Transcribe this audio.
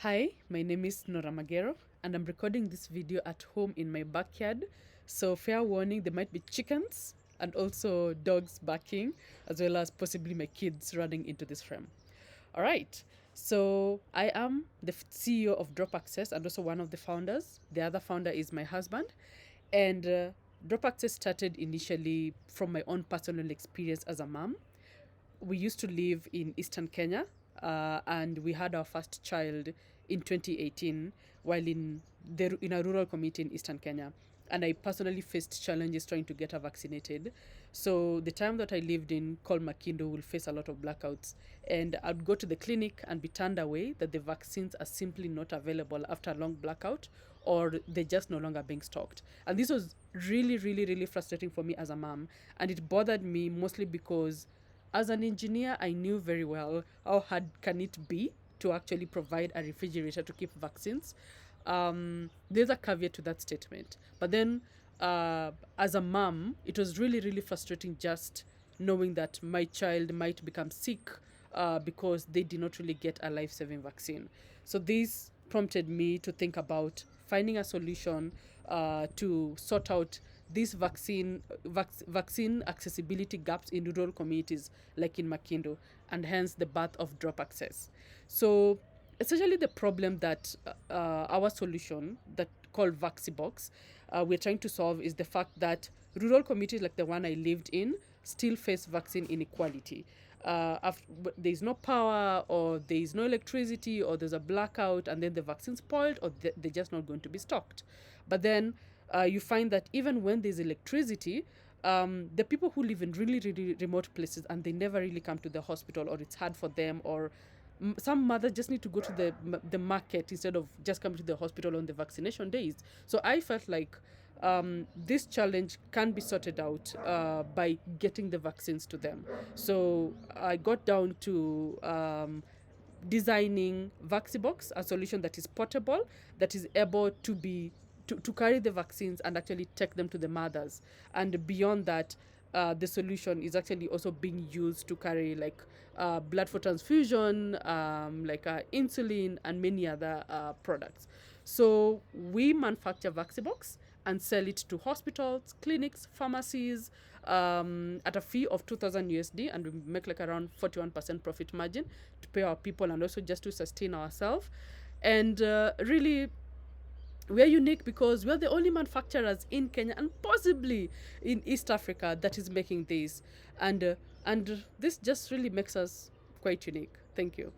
Hi, my name is Norah GGF and I'm recording this video at home in my backyard. So fair warning, there might be chickens and also dogs barking, as well as possibly my kids running into this frame. All right, so I am the CEO of Drop Access and also one of the founders. The other founder is my husband. And Drop Access started initially from my own personal experience as a mom. We used to live in Eastern Kenya, and we had our first child in 2018 while in a rural community in Eastern Kenya. And I personally faced challenges trying to get her vaccinated. So the time that I lived in called Makindo will face a lot of blackouts. And I'd go to the clinic and be turned away that the vaccines are simply not available after a long blackout, or they're just no longer being stocked. And this was really, really, really frustrating for me as a mom. And it bothered me mostly because as an engineer, I knew very well how hard can it be to actually provide a refrigerator to keep vaccines. There's a caveat to that statement. But then, as a mom, it was really, really frustrating just knowing that my child might become sick because they did not really get a life-saving vaccine. So this prompted me to think about finding a solution to sort out these vaccine accessibility gaps in rural communities like in Makindo, and hence the birth of Drop Access. So essentially the problem that our solution that called Vaxibox we're trying to solve is the fact that rural communities like the one I lived in still face vaccine inequality. There's no power, or there is no electricity, or there's a blackout, and then the vaccine's spoiled, or they're just not going to be stocked. But then you find that even when there's electricity, the people who live in really, really remote places and they never really come to the hospital, or it's hard for them, or some mothers just need to go to the market instead of just coming to the hospital on the vaccination days. So I felt like this challenge can be sorted out by getting the vaccines to them. So I got down to designing Vaxibox, a solution that is portable, that is able to carry the vaccines and actually take them to the mothers. And beyond that, the solution is actually also being used to carry like blood for transfusion, like insulin, and many other products. So we manufacture Vaxibox and sell it to hospitals, clinics, pharmacies at a fee of 2,000 USD, and we make like around 41% profit margin to pay our people and also just to sustain ourselves. And really, we're unique because we're the only manufacturers in Kenya and possibly in East Africa that is making this, and this just really makes us quite unique. Thank you.